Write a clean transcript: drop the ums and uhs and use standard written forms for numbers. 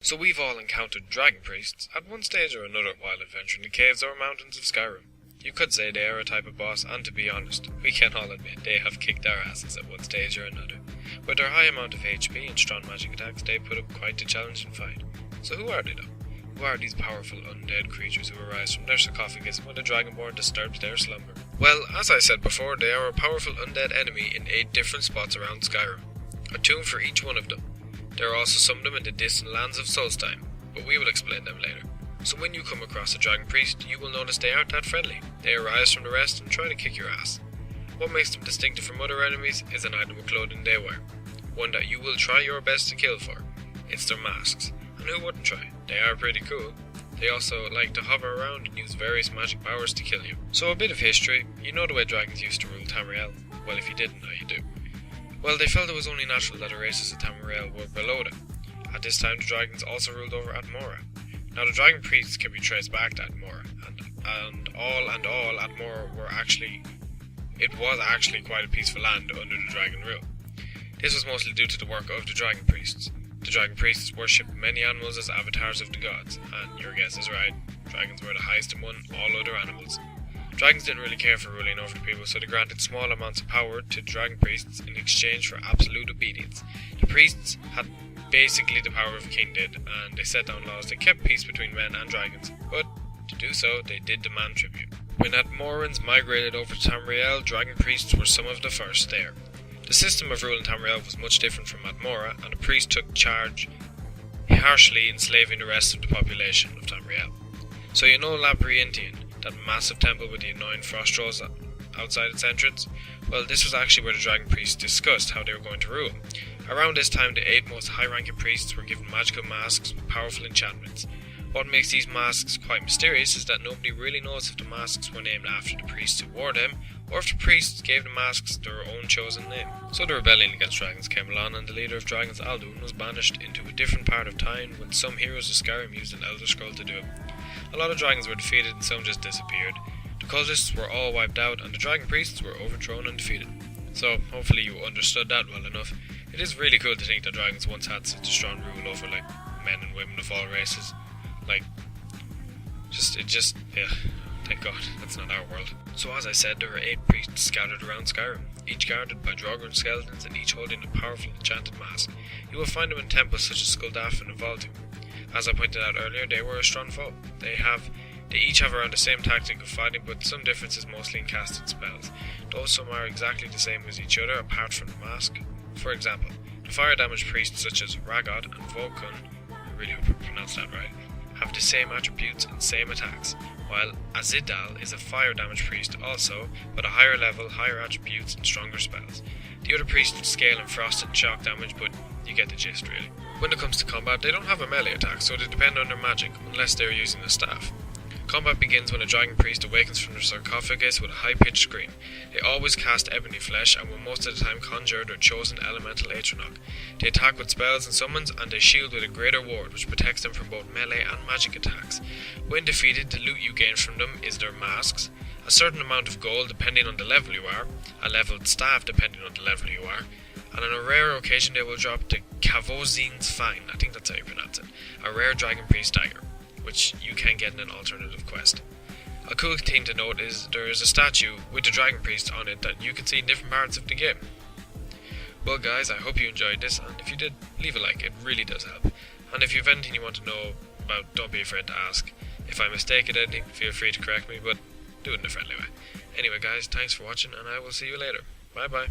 So we've all encountered dragon priests at one stage or another while adventuring the caves or mountains of Skyrim. You could say they are a type of boss, and to be honest, we can all admit they have kicked our asses at one stage or another. With their high amount of HP and strong magic attacks, they put up quite a challenging fight. So who are they though? Who are these powerful undead creatures who arise from their sarcophagus when the Dragonborn disturbs their slumber? Well, as I said before, they are a powerful undead enemy in 8 different spots around Skyrim. A tomb for each one of them. There are also some of them in the distant lands of Solstheim, but we will explain them later. So when you come across a dragon priest, you will notice they aren't that friendly. They arise from the rest and try to kick your ass. What makes them distinctive from other enemies is an item of clothing they wear. One that you will try your best to kill for. It's their masks. And who wouldn't try? They are pretty cool. They also like to hover around and use various magic powers to kill you. So a bit of history. You know the way dragons used to rule Tamriel? Well, if you didn't, now you do. Well, they felt it was only natural that the races of Tamriel were below them. At this time, the dragons also ruled over Atmora. Now, the dragon priests can be traced back to Atmora, and all Atmora was actually quite a peaceful land under the dragon rule. This was mostly due to the work of the dragon priests. The dragon priests worshipped many animals as avatars of the gods, and your guess is right, dragons were the highest among all other animals. Dragons didn't really care for ruling over the people, so they granted small amounts of power to dragon priests in exchange for absolute obedience. The priests had basically the power of a king did, and they set down laws that kept peace between men and dragons, but to do so, they did demand tribute. When Atmorans migrated over to Tamriel, dragon priests were some of the first there. The system of rule in Tamriel was much different from Atmora, and the priest took charge, harshly enslaving the rest of the population of Tamriel. So you know Labyrinthian, that massive temple with the annoying frost trolls outside its entrance? Well, this was actually where the dragon priests discussed how they were going to rule. Around this time, the 8 most high-ranking priests were given magical masks with powerful enchantments. What makes these masks quite mysterious is that nobody really knows if the masks were named after the priests who wore them, or if the priests gave the masks their own chosen name. So the rebellion against dragons came along, and the leader of dragons, Aldun, was banished into a different part of time when some heroes of Skyrim used an Elder Scroll to do it. A lot of dragons were defeated and some just disappeared. The cultists were all wiped out and the dragon priests were overthrown and defeated. So hopefully you understood that well enough. It is really cool to think that dragons once had such a strong rule over men and women of all races. Yeah, thank God, that's not our world. So as I said, there are 8 priests scattered around Skyrim, each guarded by Draugr skeletons and each holding a powerful enchanted mask. You will find them in temples such as Skuldafn and Voltu. As I pointed out earlier, they were a strong foe. They each have around the same tactic of fighting, but some differences mostly in casted spells, though some are exactly the same as each other apart from the mask. For example, the fire damage priests such as Ragod and Vokun, I really hope I pronounced that right, have the same attributes and same attacks, while Azidal is a fire damage priest also, but a higher level, higher attributes and stronger spells. The other priests scale in frost and shock damage, but you get the gist really. When it comes to combat, they don't have a melee attack, so they depend on their magic, unless they are using a staff. Combat begins when a dragon priest awakens from their sarcophagus with a high-pitched scream. They always cast ebony flesh and will most of the time conjure their chosen elemental Atronach. They attack with spells and summons, and they shield with a greater ward which protects them from both melee and magic attacks. When defeated, the loot you gain from them is their masks, a certain amount of gold depending on the level you are, a leveled staff depending on the level you are, and on a rare occasion they will drop the Kavozin's Fine, I think that's how you pronounce it, a rare dragon priest dagger, which you can get in an alternative quest. A cool thing to note is there is a statue with the dragon priest on it that you can see in different parts of the game. Well guys, I hope you enjoyed this, and if you did, leave a like, it really does help. And if you have anything you want to know about, don't be afraid to ask. If I mistake at anything, feel free to correct me, but do it in a friendly way. Anyway guys, thanks for watching, and I will see you later. Bye bye.